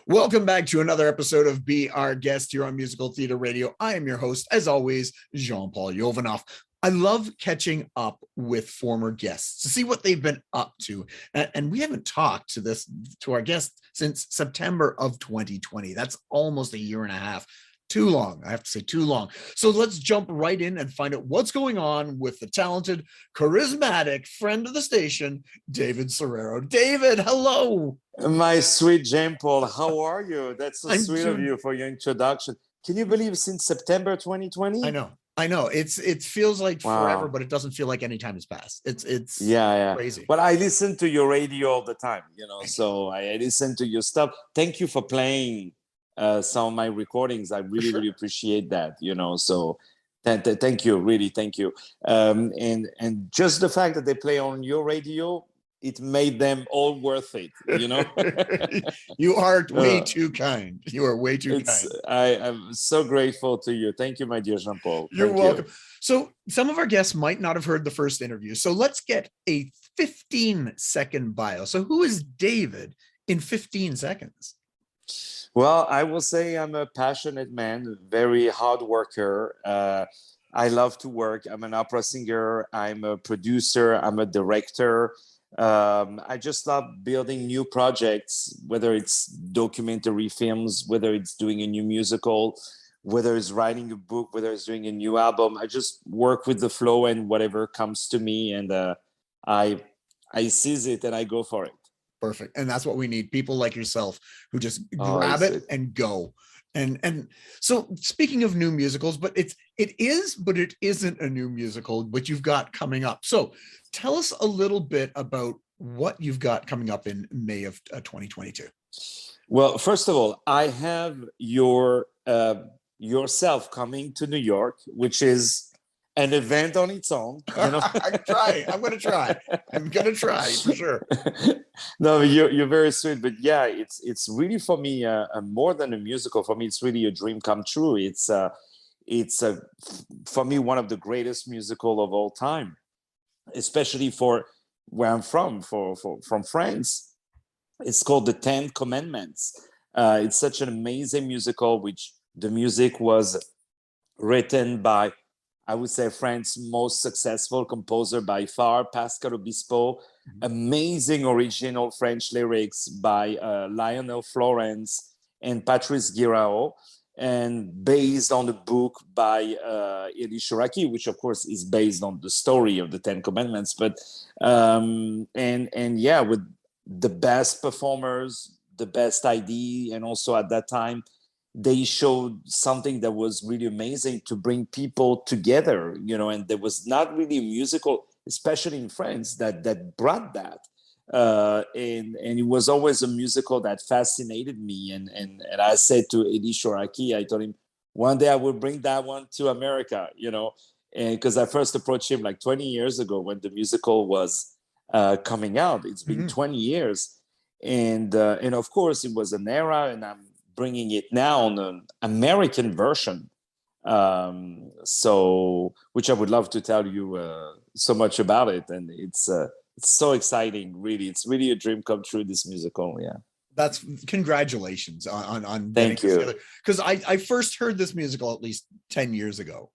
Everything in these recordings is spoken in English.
Welcome back to another episode of Be Our Guest here on Musical Theater Radio. I am your host, as always, Jean-Paul Jovanov. I love catching up with former guests to see what they've been up to. And we haven't talked to our guests since September of 2020. That's almost a year and a half. Too long. I have to say too long. So let's jump right in and find out what's going on with the talented, charismatic friend of the station, David Serero. David, hello. My sweet Jean-Paul, how are you? That's so I'm sweet of you for your introduction. Can you believe since September 2020? I know. It feels like forever, Wow. but it doesn't feel like any time has passed. It's Yeah. crazy. But I listen to your radio all the time, so I listen to your stuff. Thank you for playing some of my recordings. I really, Sure. really appreciate that, so thank you, really, thank you. And just the fact that they play on your radio, it made them all worth it, You are way too kind. You are way too kind. I'm so grateful to you. Thank you, my dear Jean-Paul. You're welcome. So some of our guests might not have heard the first interview. So let's get a 15-second bio. So who is David in 15 seconds? Well, I will say I'm a passionate man, very hard worker. I love to work. I'm an opera singer. I'm a producer. I'm a director. I just love building new projects, whether it's documentary films, whether it's doing a new musical, whether it's writing a book, whether it's doing a new album. I just work with the flow and whatever comes to me, and I seize it and I go for it. Perfect. And that's what we need. People like yourself who just grab it and go. And so speaking of new musicals, but it isn't a new musical, what you've got coming up. So tell us a little bit about what you've got coming up in May of 2022. Well, first of all, I have yourself coming to New York, which is an event on its own. I'm going to try for sure. No, you're very sweet, but yeah, it's really for me more than a musical. For me, it's really a dream come true. It's for me one of the greatest musical of all time, especially for where I'm from, from France. It's called The Ten Commandments. It's such an amazing musical, which the music was written by, I would say, France's most successful composer by far, Pascal Obispo. Amazing original French lyrics by Lionel Florence and Patrice Guiraud, and based on the book by Yiddish King, which of course is based on the story of the Ten Commandments. But and yeah, with the best performers, the best idea, and also at that time they showed something that was really amazing to bring people together, and there was not really a musical, especially in France, that brought that. And it was always a musical that fascinated me. And I said to Eddie Shoraki, I told him, one day I will bring that one to America, and because I first approached him like 20 years ago when the musical was coming out. It's been 20 years. And of course, it was an era, and I'm bringing it now on an American version, so which I would love to tell you so much about it, and it's so exciting. Really, it's really a dream come true, this musical. Yeah, that's congratulations on thank you, because I first heard this musical at least 10 years ago,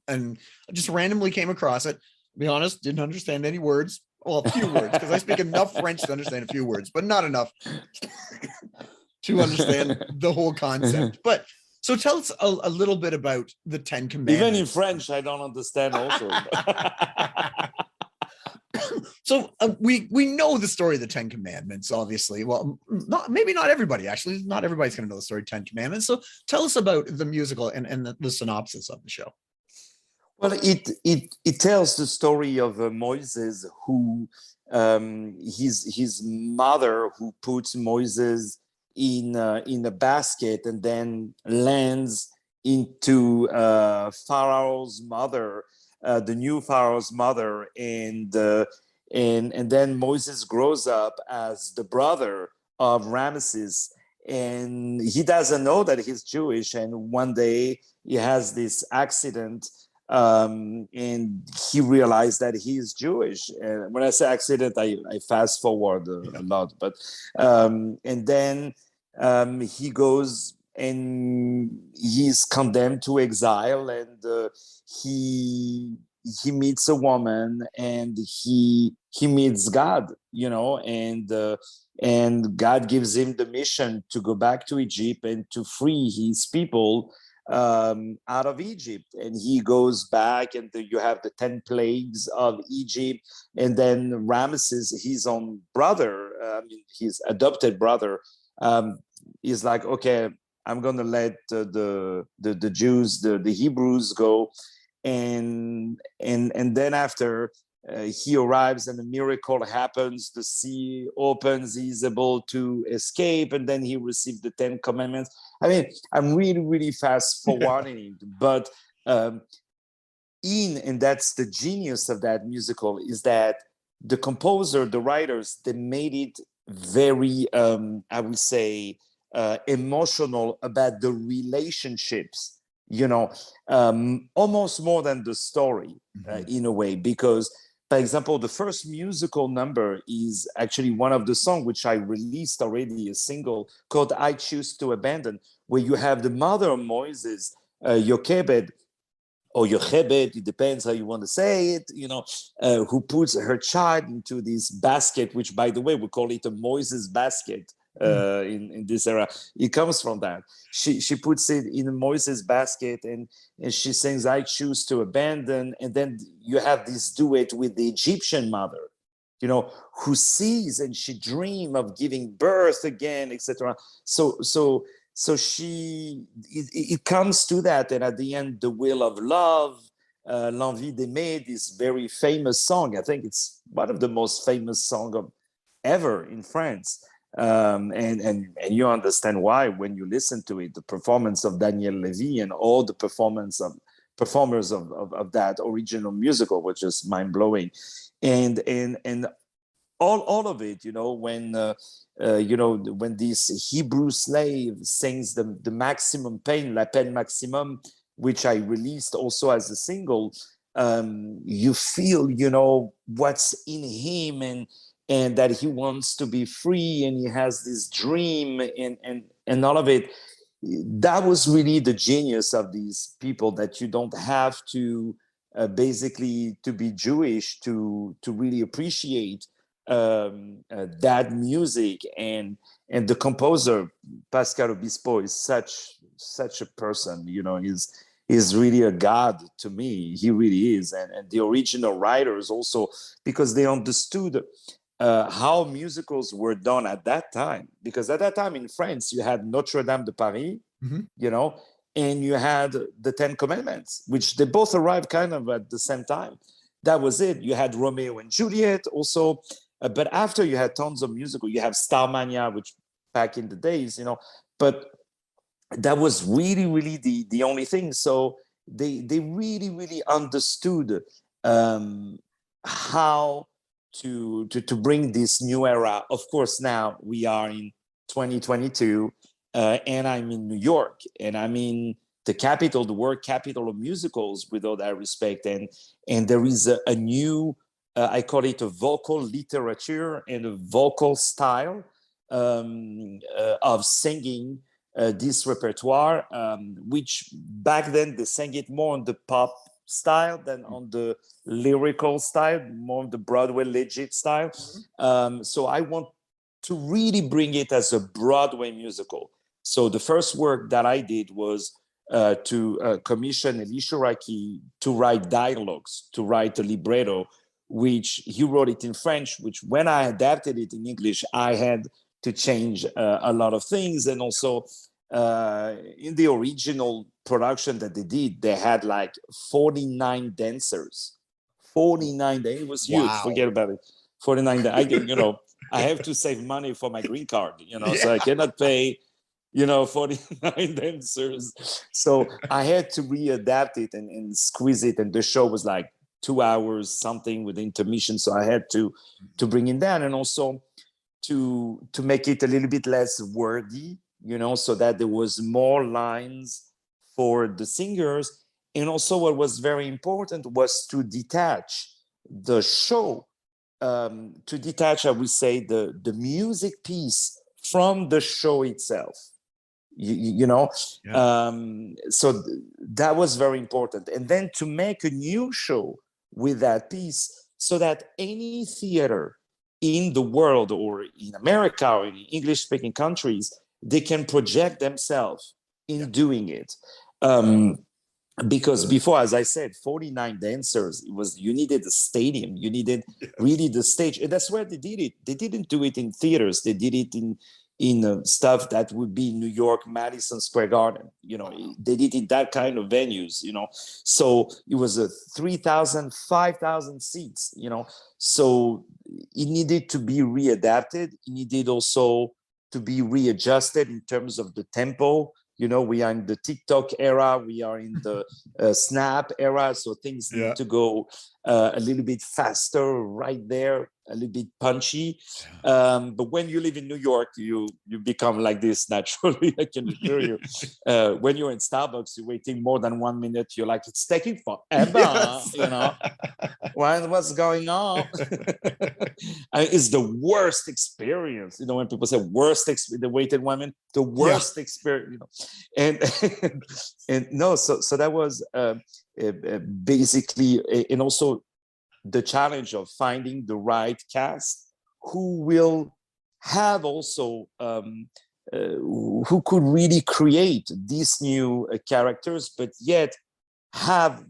and I just randomly came across it. To be honest, didn't understand any words. Well, a few words, because I speak enough French to understand a few words, but not enough to understand the whole concept. But so tell us a little bit about the Ten Commandments. Even in French, I don't understand also. So we know the story of the Ten Commandments, obviously. Well, maybe not everybody, actually. Not everybody's going to know the story of Ten Commandments. So tell us about the musical and the synopsis of the show. Well, it tells the story of Moses, who his mother, who puts Moses in a basket and then lands into Pharaoh's mother, the new Pharaoh's mother, and then Moses grows up as the brother of Ramesses, and he doesn't know that he's Jewish. And one day he has this accident, and he realized that he is Jewish. And when I say accident, I fast forward a lot, but and then he goes and he's condemned to exile, and he meets a woman, and he meets God, you know, and God gives him the mission to go back to Egypt and to free his people out of Egypt. And he goes back, and you have the 10 plagues of Egypt, and then Ramesses, his own brother, his adopted brother, is like, okay, I'm gonna let the Jews, the Hebrews go, and then after he arrives and a miracle happens, the sea opens, he's able to escape, and then he received the 10 commandments. I mean, I'm really fast forwarding, but and that's the genius of that musical, is that the composer, the writers, they made it very, I would say, emotional about the relationships, you know, almost more than the story, in a way, because, for example, the first musical number is actually one of the songs which I released already, a single called I Choose to Abandon, where you have the mother of Moses, Jochebed, or Yochebed, it depends how you want to say it, you know, who puts her child into this basket, which, by the way, we call it a Moses basket in this era. It comes from that. She puts it in a Moses basket, and she sings, I choose to abandon. And then you have this duet with the Egyptian mother, you know, who sees and she dreams of giving birth again, etc. So it comes to that, and at the end, the will of love, l'envie d'aimer, this very famous song. I think it's one of the most famous songs ever in France, and you understand why when you listen to it. The performance of Daniel Levy and all the performers of that original musical was just mind blowing, and all of it, you know, when you know, when this Hebrew slave sings the maximum pain, la peine maximum, which I released also as a single, you feel, you know, what's in him, and that he wants to be free, and he has this dream, and all of it. That was really the genius of these people, that you don't have to basically to be Jewish to really appreciate that music. And the composer Pascal Obispo is such a person, you know, is really a god to me. He really is. And the original writers also, because they understood how musicals were done at that time, because at that time in France you had Notre Dame de Paris, you know, and you had the 10 Commandments, which they both arrived kind of at the same time. That was it. You had Romeo and Juliet also. But after, you had tons of musical. You have Starmania, which back in the days, you know, but that was really the only thing. So they really understood how to bring this new era. Of course, now we are in 2022, and I'm in New York, and I'm in the capital, the world capital of musicals, with all that respect. And there is a new, I call it a vocal literature and a vocal style of singing this repertoire, which back then they sang it more on the pop style than on the lyrical style, more on the Broadway legit style. So I want to really bring it as a Broadway musical. So the first work that I did was to commission Elisha Raki to write dialogues, to write a libretto, which he wrote it in French, which when I adapted it in English, I had to change a lot of things. And also in the original production that they did, they had like 49 dancers. 49, it was huge. Wow. Forget about it. 49, I can, you know, I have to save money for my green card, you know, so I cannot pay, you know, 49 dancers. So I had to readapt it and squeeze it. And the show was like 2 hours something with intermission. So I had to bring it down, and also to make it a little bit less wordy, you know, so that there was more lines for the singers. And also what was very important was to detach the show, to detach, I would say, the music piece from the show itself. You know, so that was very important. And then to make a new show with that piece, so that any theater in the world or in America or in English-speaking countries, they can project themselves in doing it. Because before, as I said, 49 dancers, you needed a stadium, you needed really the stage. And that's where they did it. They didn't do it in theaters. They did it in stuff that would be New York, Madison Square Garden. You know, they did it that kind of venues, you know. So it was a 3,000, 5,000 seats, you know. So it needed to be readapted. It needed also to be readjusted in terms of the tempo. You know, we are in the TikTok era, we are in the Snap era, so things need to go a little bit faster right there, a little bit punchy. But when you live in New York, you become like this naturally, I can assure you. When you're in Starbucks, you're waiting more than 1 minute, you're like, it's taking forever, you know. What's going on? It's the worst experience, you know, when people say worst experience, they waited 1 minute, the worst experience, you know. And no, so that was basically, and also the challenge of finding the right cast who will have also who could really create these new characters, but yet have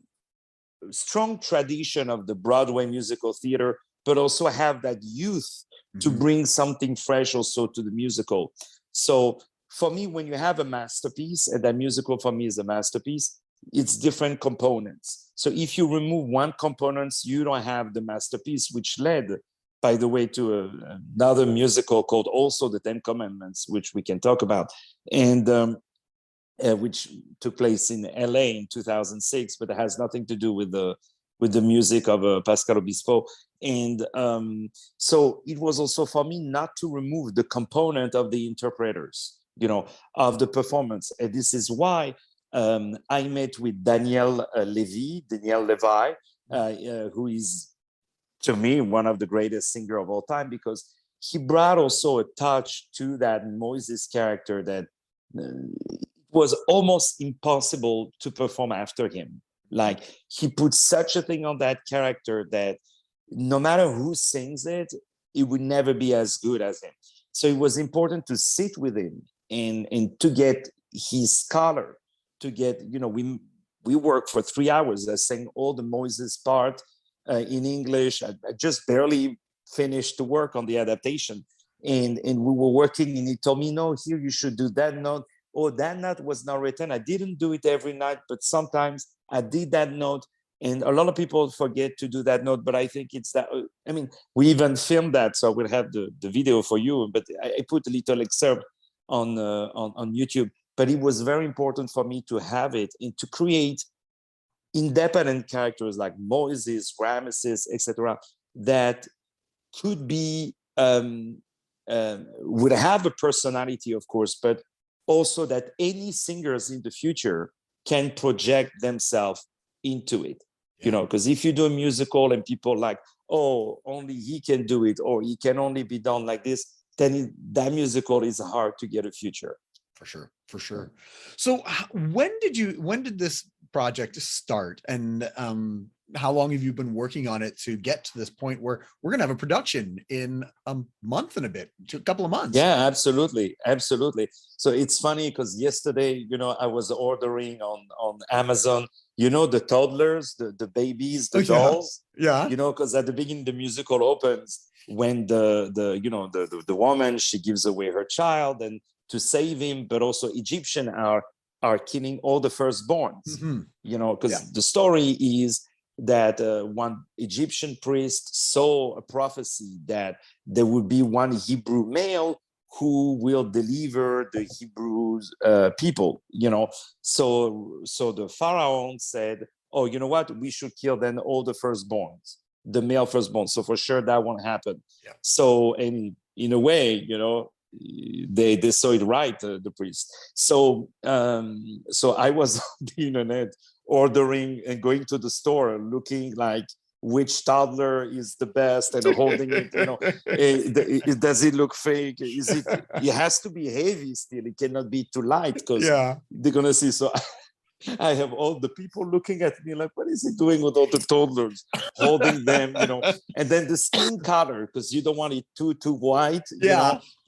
strong tradition of the Broadway musical theater, but also have that youth to bring something fresh also to the musical. So for me, when you have a masterpiece, and that musical for me is a masterpiece, it's different components. So if you remove one component, you don't have the masterpiece, which led, by the way, to another musical called also The Ten Commandments, which we can talk about, and which took place in LA in 2006, but it has nothing to do with the music of Pascal Obispo. And so it was also for me not to remove the component of the interpreters, you know, of the performance. And this is why I met with Daniel Levi, who is, to me, one of the greatest singers of all time, because he brought also a touch to that Moses character that was almost impossible to perform after him. Like, he put such a thing on that character that no matter who sings it, it would never be as good as him. So it was important to sit with him and to get his color, to get, you know, we worked for 3 hours. I sang all the Moses part in English. I just barely finished the work on the adaptation. And we were working, and he told me, no, here you should do that note. Oh, that note was not written. I didn't do it every night, but sometimes I did that note. And a lot of people forget to do that note, but I think it's that, I mean, we even filmed that, so I will have the video for you, but I put a little excerpt on YouTube. But it was very important for me to have it and to create independent characters like Moses, Ramesses, etc., that could be, would have a personality, of course, but also that any singers in the future can project themselves into it. You know, because if you do a musical and people like, oh, only he can do it, or he can only be done like this, then that musical is hard to get a future. For sure. So when did this project start, and how long have you been working on it to get to this point where we're going to have a production in a month and a couple of months? Yeah, absolutely. So it's funny because yesterday, you know, I was ordering on Amazon, you know, the toddlers, the babies, the dolls. Yeah. You know, because at the beginning the musical opens when the woman, she gives away her child and to save him, but also Egyptian are killing all the firstborns. You know, because the story is that one Egyptian priest saw a prophecy that there would be one Hebrew male who will deliver the Hebrews people, you know. So the Pharaoh said, oh, you know what, we should kill then all the firstborns, the male firstborn. So for sure that won't happen. So, and in a way, you know, they saw it right, the priest. So I was on the internet ordering and going to the store looking like which toddler is the best and holding it, does it look fake? It has to be heavy still. It cannot be too light because they're going to see. So I have all the people looking at me like, what is he doing with all the toddlers, holding them, and then the skin color, because you don't want it too white.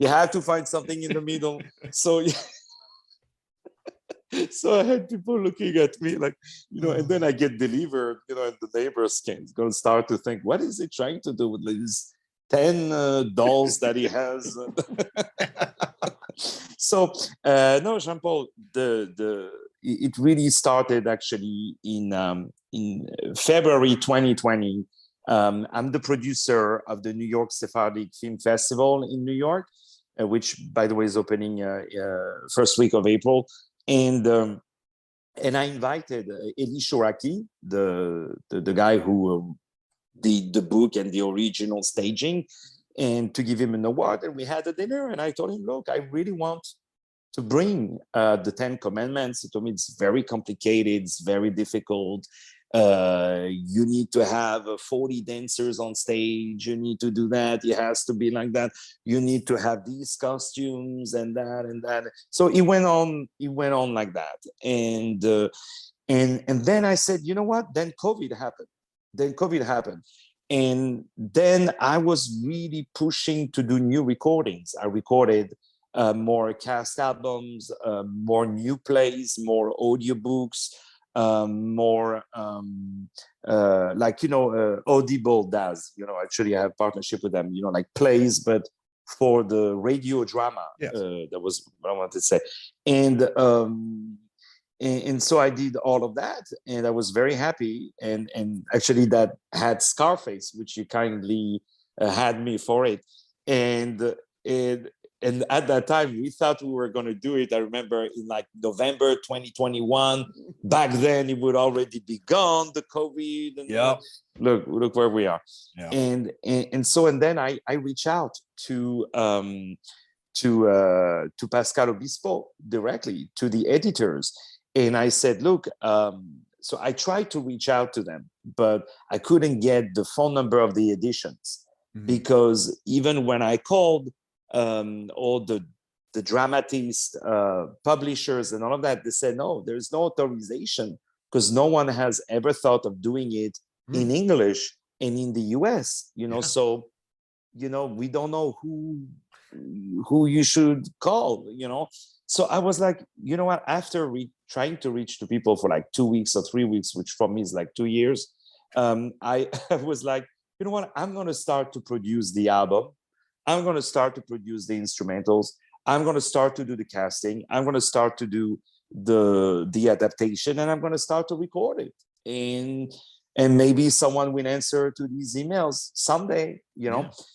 You have to find something in the middle. So so I had people looking at me like, and then I get delivered, and the neighbors can going to start to think, what is he trying to do with these 10 dolls that he has? So no, Jean-Paul, it really started actually in February 2020. I'm the producer of the New York Sephardic Film Festival in New York, which, by the way, is opening first week of April. And I invited Eli Shoraki, the guy who did the book and the original staging, and to give him an award. And we had a dinner, and I told him, look, I really want to bring the 10 Commandments. He told me it's very complicated, it's very difficult. You need to have 40 dancers on stage. You need to do that. It has to be like that. You need to have these costumes and that and that. So it went on like that. And then I said, you know what? Then COVID happened. And then I was really pushing to do new recordings. I recorded more cast albums, more new plays, more audiobooks, more Audible does, actually I have partnership with them, like plays, but for the radio drama. That was what I wanted to say. And so I did all of that, and I was very happy. And actually that had Scarface, which you kindly had me for it. And at that time, we thought we were going to do it. I remember in like November 2021. Back then, it would already be gone, the COVID. And look where we are. Yeah. And then I reached out to Pascal Obispo directly, to the editors, and I said, look. So I tried to reach out to them, but I couldn't get the phone number of the editions, because even when I called. All the dramatists, publishers, and all of that, they said, no, there's no authorization, because no one has ever thought of doing it in English and in the US, so, we don't know who you should call, So I was like, you know what, after trying to reach to people for like 2 weeks or 3 weeks, which for me is like 2 years, I was like, you know what, I'm going to start to produce the album. I'm going to start to produce the instrumentals. I'm going to start to do the casting. I'm going to start to do the adaptation, and I'm going to start to record it. And maybe someone will answer to these emails someday,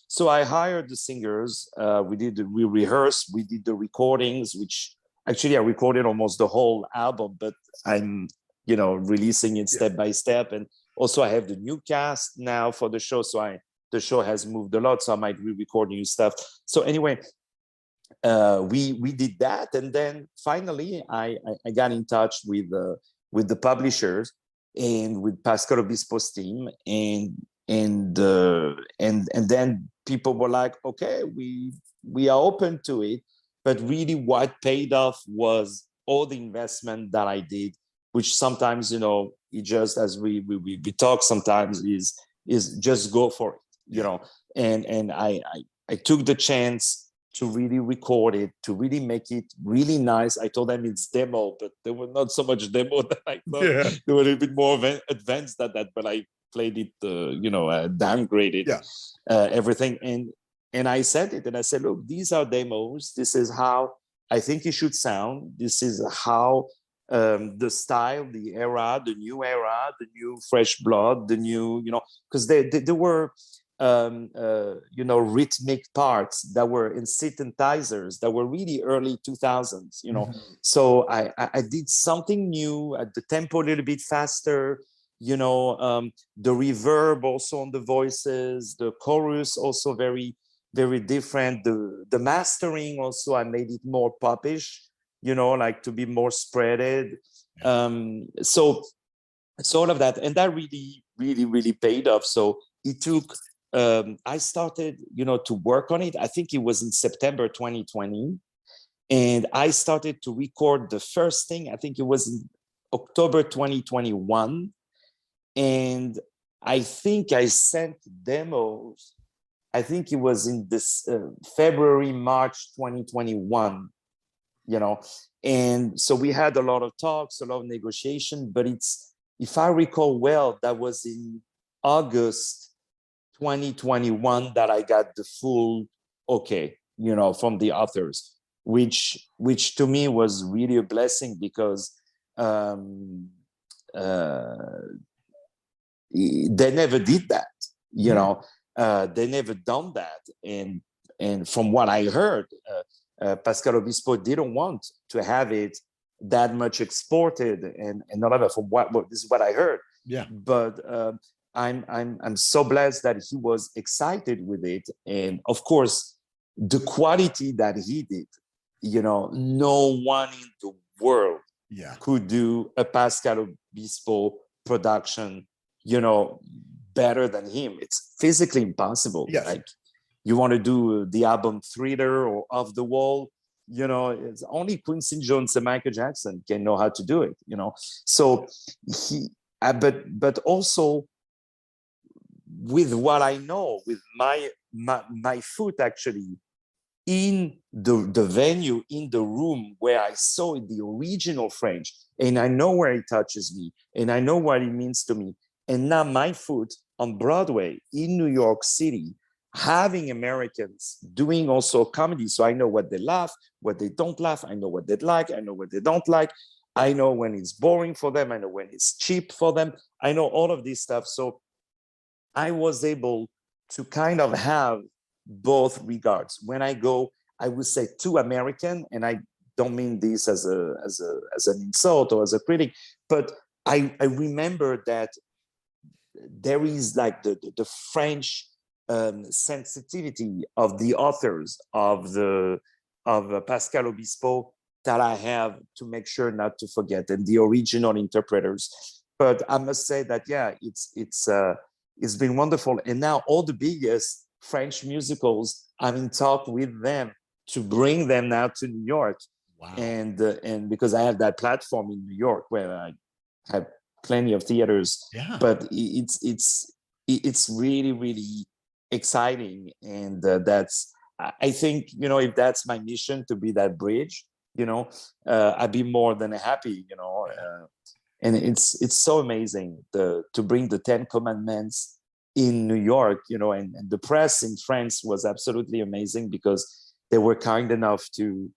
So I hired the singers. We rehearsed. We did the recordings, which actually I recorded almost the whole album, but I'm, releasing it step by step. And also I have the new cast now for the show. So the show has moved a lot, so I might re-record new stuff. So anyway, we did that, and then finally I got in touch with the publishers and with Pascal Obispo's team, and then people were like, okay, we are open to it. But really, what paid off was all the investment that I did, which sometimes it just, as we talk sometimes, is just go for it. And I took the chance to really record it, to really make it really nice. I told them it's demo, but they were not so much demo that I thought. They were a little bit more advanced than that, but I played it, downgraded everything. And I said it, and I said, look, these are demos. This is how I think it should sound. This is how the style, the era, the new era, the new fresh blood, the new, because there were, rhythmic parts that were in synthesizers that were really early 2000s, So I did something new, at the tempo a little bit faster, the reverb also on the voices, the chorus also very, very different. The mastering also, I made it more popish, like to be more spreaded. So all of that, and that really really, really paid off. So it took, I started, to work on it. I think it was in September 2020. And I started to record the first thing. I think it was in October 2021. And I think I sent demos. I think it was in this February, March 2021, And so we had a lot of talks, a lot of negotiation, but if I recall well, that was in August 2021 that I got the full okay, from the authors, which to me was really a blessing because they never did that, they never done that. And from what I heard, Pascal Obispo didn't want to have it that much exported and not ever from what this is what I heard. Yeah. But I'm so blessed that he was excited with it. And of course, the quality that he did, no one in the world could do a Pascal Obispo production, better than him. It's physically impossible. Yes. Like you want to do the album Thriller or Off the Wall, it's only Quincy Jones and Michael Jackson can know how to do it, So he, but also with what I know, with my foot actually in the venue, in the room where I saw it, the original French, and I know where it touches me, and I know what it means to me. And now my foot on Broadway in New York City, having Americans doing also comedy. So I know what they laugh, what they don't laugh. I know what they like. I know what they don't like. I know when it's boring for them. I know when it's cheap for them. I know all of this stuff. So I was able to kind of have both regards. When I go, I would say to American, and I don't mean this as an insult or as a critic, but I remember that there is like the French sensitivity of the authors of Pascal Obispo that I have to make sure not to forget, and the original interpreters. But I must say that it's been wonderful, and now all the biggest French musicals, I'm in talk with them to bring them now to New York. Wow. And because I have that platform in New York where I have plenty of theaters, but it's really, really exciting. And that's, I think, if that's my mission, to be that bridge, I'd be more than happy, and it's so amazing to bring the 10 Commandments in New York, and the press in France was absolutely amazing because they were kind enough to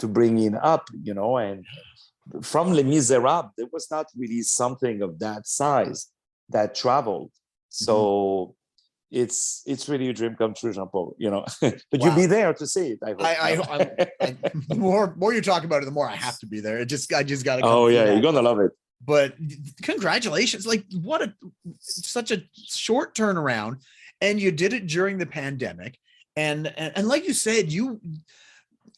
bring it up, and from Les Miserables, there was not really something of that size that traveled. So it's really a dream come true, Jean-Paul, but you'll be there to see it. I hope. The more you talk about it, the more I have to be there. I just got to come. Oh yeah, you're going to love it. But congratulations. Like such a short turnaround, and you did it during the pandemic. And like you said,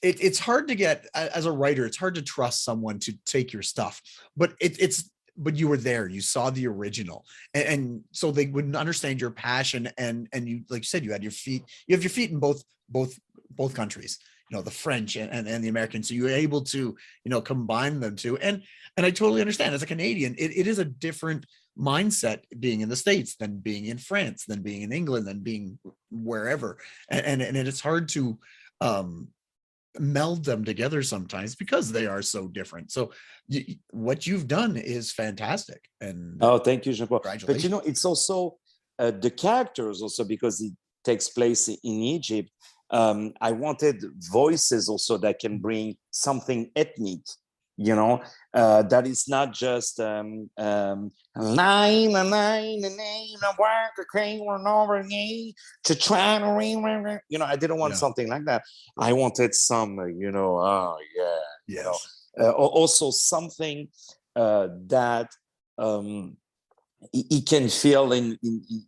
it's hard to get, as a writer, it's hard to trust someone to take your stuff, but but you were there, you saw the original, and so they would understand your passion, and you, like you said, you have your feet in both countries, the French and the American, so you were able to combine them two, and I totally understand. As a Canadian, it is a different mindset being in the States than being in France, than being in England, than being wherever, and it's hard to meld them together sometimes because they are so different. So what you've done is fantastic. And thank you, Jean-Paul. But it's also the characters also, because it takes place in Egypt. I wanted voices also that can bring something ethnic, that is not just I didn't want something like that. I wanted some, also something that he can feel in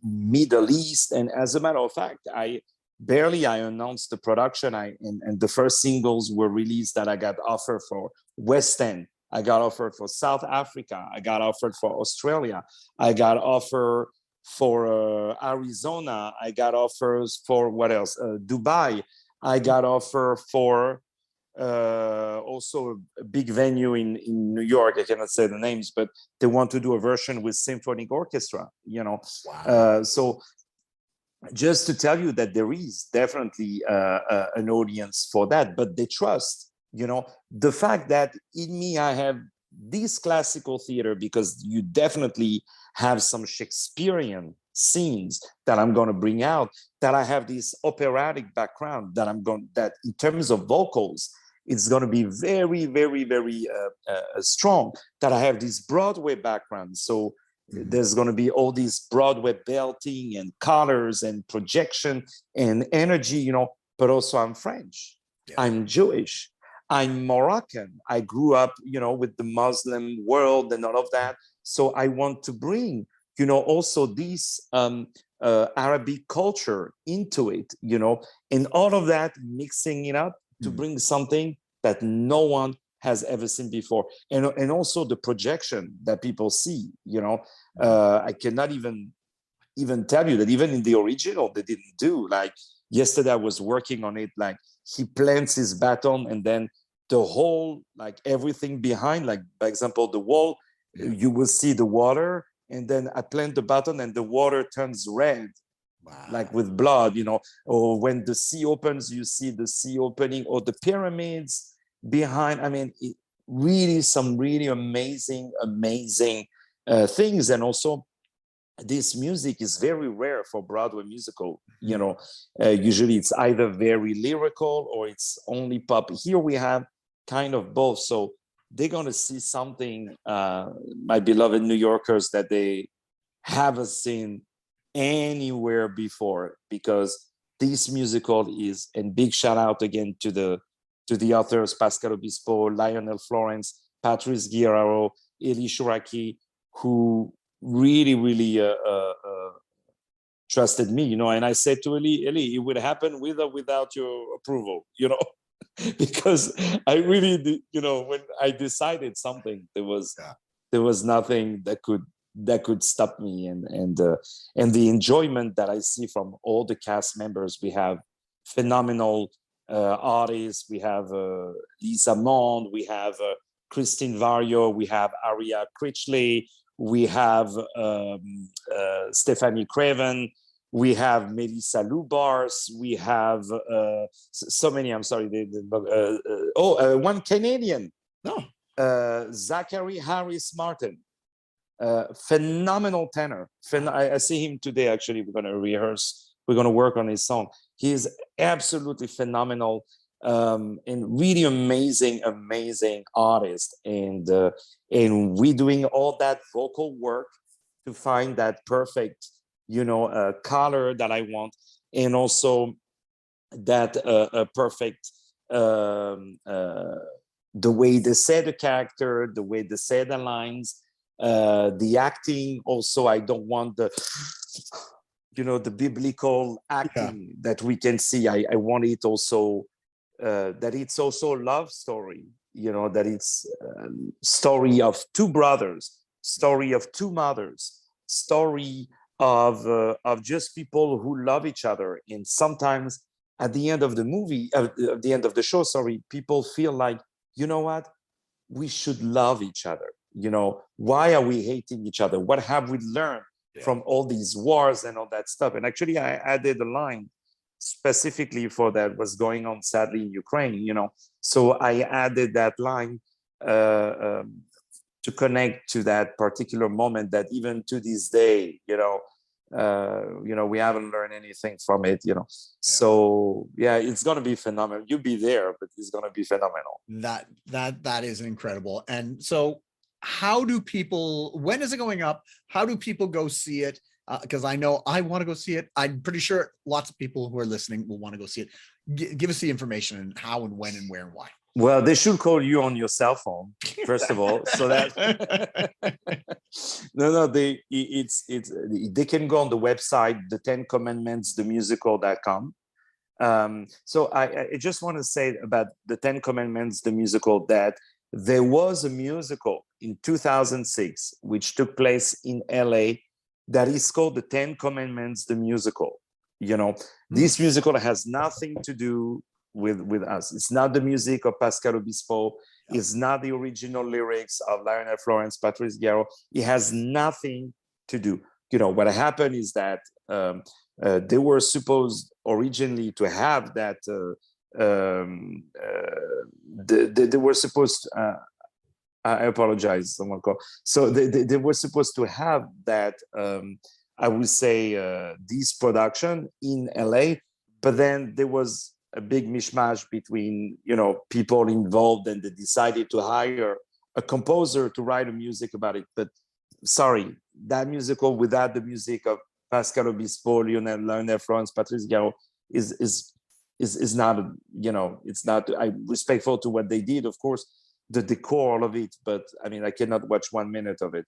Middle East. And as a matter of fact, I announced the production, and the first singles were released that I got offered for West End I got offered for South Africa. I got offered for Australia. I got offered for Arizona. I got offers for what else? Dubai. I got offer for also a big venue in New York. I cannot say the names, but they want to do a version with symphonic orchestra, you know. Wow. So just to tell you that there is definitely an audience for that, but they trust, you know, the fact that in me I have this classical theater, because you definitely have some Shakespearean scenes that I'm going to bring out, that I have this operatic background that that in terms of vocals, it's going to be very, very, very strong, that I have this Broadway background. So there's going to be all these Broadway belting and colors and projection and energy, you know, but also I'm French, I'm Jewish, I'm Moroccan. I grew up, you know, with the Muslim world and all of that. So I want to bring, you know, also this Arabic culture into it, you know, and all of that, mixing it up to bring something that no one has ever seen before. And also the projection that people see, you know, I cannot even tell you that even in the original, they didn't do, like yesterday I was working on it, like he plants his baton and then the whole, like everything behind, like by example, the wall, you will see the water, and then I plant the baton and the water turns red. Wow. Like with blood, you know, or when the sea opens, you see the sea opening, or the pyramids behind. I mean, really some really amazing things. And also this music is very rare for Broadway musical, you know. Usually it's either very lyrical or it's only pop. Here we have kind of both. So they're going to see something, my beloved New Yorkers, that they haven't seen anywhere before, because this musical is, and big shout out again to the authors, Pascal Obispo, Lionel Florence, Patrice Guerrero, Eli Shuraki, who really trusted me, you know. And I said to Eli, it would happen with or without your approval, you know. Because I really, you know, when I decided something, there was nothing that could stop me. And the enjoyment that I see from all the cast members. We have phenomenal artists. We have Lisa Mond, we have Christine Vario, we have Aria Critchley, we have Stephanie Craven, we have Melissa Lubars, we have so many. I'm sorry. One Canadian. No. Zachary Harris Martin. Phenomenal tenor. I see him today, actually. We're going to rehearse. We're going to work on his song. He is absolutely phenomenal, and really amazing artist. And we're doing all that vocal work to find that perfect, you know, color that I want, and also that perfect the way they say the character, the way they say the lines, the acting. Also, I don't want the, you know, the biblical acting that we can see. I want it also that it's also a love story, you know, that it's story of two brothers, story of two mothers, story of just people who love each other. And sometimes at the end of the movie, at the end of the show, sorry, people feel like, you know what, we should love each other. You know, why are we hating each other? What have we learned from all these wars and all that stuff? And actually, I added a line specifically for that was going on, sadly, in Ukraine, you know. So I added that line to connect to that particular moment, that even to this day, you know, we haven't learned anything from it, you know. So it's going to be phenomenal. You'll be there, but it's going to be phenomenal. That is incredible. And so how do people, when is it going up? How do people go see it? Because I know I want to go see it. I'm pretty sure lots of people who are listening will want to go see it. Give us the information and how and when and where and why. Well, they should call you on your cell phone, first of all, so that they can go on the website, the 10 Commandments, themusical.com. So I just want to say about the 10 Commandments, the musical, that There was a musical in 2006, which took place in LA, that is called The Ten Commandments, the musical. This musical has nothing to do with us. It's not the music of Pascal Obispo. It's not the original lyrics of Lionel Florence, Patrice Figaro. It has nothing to do. What happened is that they were supposed originally to have that. They were supposed. I apologize. Someone called. So they were supposed to have that. I would say this production in LA, but then there was a big mishmash between people involved, and they decided to hire a composer to write a music about it. But sorry, that musical without the music of Pascal Obispo, Lionel Florence, Patrice Figaro is not it's not. I'm respectful to what they did, of course, the decor, all of it, but I mean, I cannot watch 1 minute of it,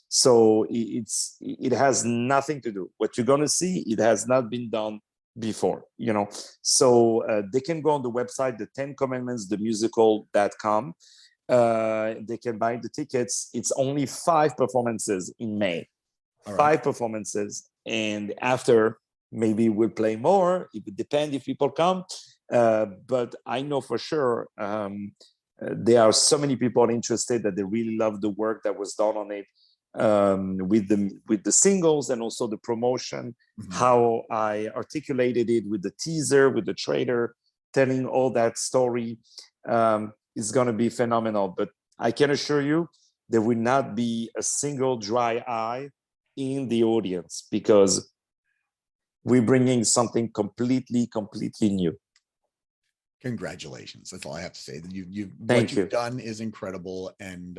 so it has nothing to do. What you're going to see, it has not been done before, so they can go on the website, the 10 commandments, the musical.com. They can buy the tickets. It's only 5 performances in May. All right. 5 performances, and after maybe we'll play more. It would depend if people come, but I know for sure there are so many people interested that they really love the work that was done on it, with the singles and also the promotion, how I articulated it with the teaser, with the trailer, telling all that story. Is going to be phenomenal. But I can assure you there will not be a single dry eye in the audience, because we're bringing something completely new. Congratulations. That's all I have to say. Thank what you've done is incredible, and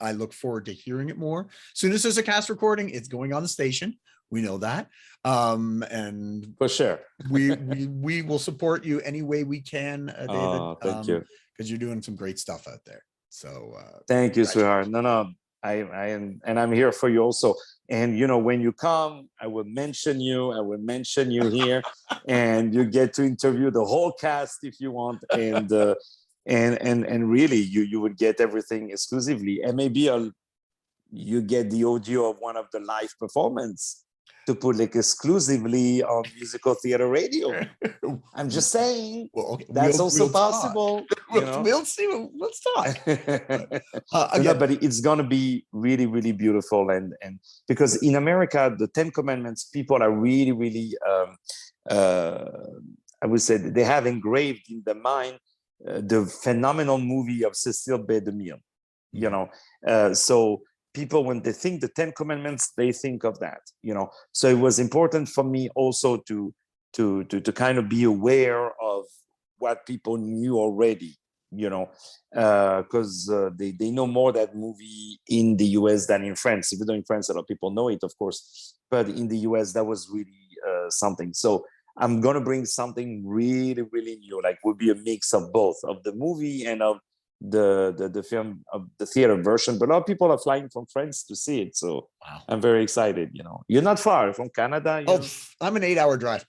I look forward to hearing it more. As soon as there's a cast recording, it's going on the station. We know that, and for sure, we will support you any way we can, David. Thank you, because you're doing some great stuff out there. So thank you, sweetheart. No, I am, and I'm here for you also. And when you come, I will mention you. I will mention you here, and you get to interview the whole cast if you want. And really, you would get everything exclusively, and maybe you get the audio of one of the live performance to put exclusively on musical theater radio. I'm just saying, well, okay, that's also possible. We'll see. Let's talk. But it's going to be really, really beautiful. And because in America, the 10 Commandments, people are really, really, I would say they have engraved in their mind the phenomenal movie of Cecil B. DeMille, so people, when they think the 10 Commandments, they think of that, So it was important for me also to kind of be aware of what people knew already, because they know more that movie in the US than in France. Even though in France, a lot of people know it, of course, but in the US, that was really something. So I'm going to bring something really, really new, would be a mix of both, of the movie and of the film, of the theater version. But a lot of people are flying from France to see it, so wow. I'm very excited. You're not far from Canada. I'm an 8-hour drive.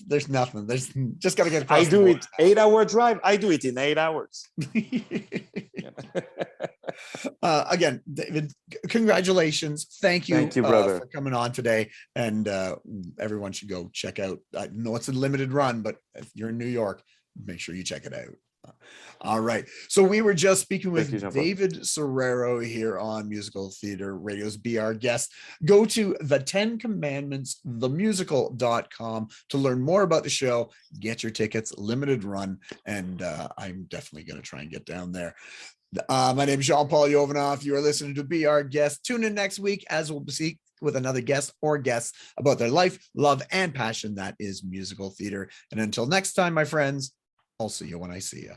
There's nothing. There's just got to get across. I do it 8-hour drive. I do it in 8 hours. Again, David, congratulations. Thank you, brother, for coming on today. And everyone should go check out. I know it's a limited run, but if you're in New York, make sure you check it out. All right. So we were just speaking with David Serero here on Musical Theater Radio's Be Our Guest. Go to the 10 Commandments, themusical.com to learn more about the show. Get your tickets, limited run. And I'm definitely going to try and get down there. My name is Jean-Paul Jovanov. You are listening to Be Our Guest. Tune in next week as we'll speak with another guest or guests about their life, love, and passion that is musical theater. And until next time, my friends, I'll see you when I see you.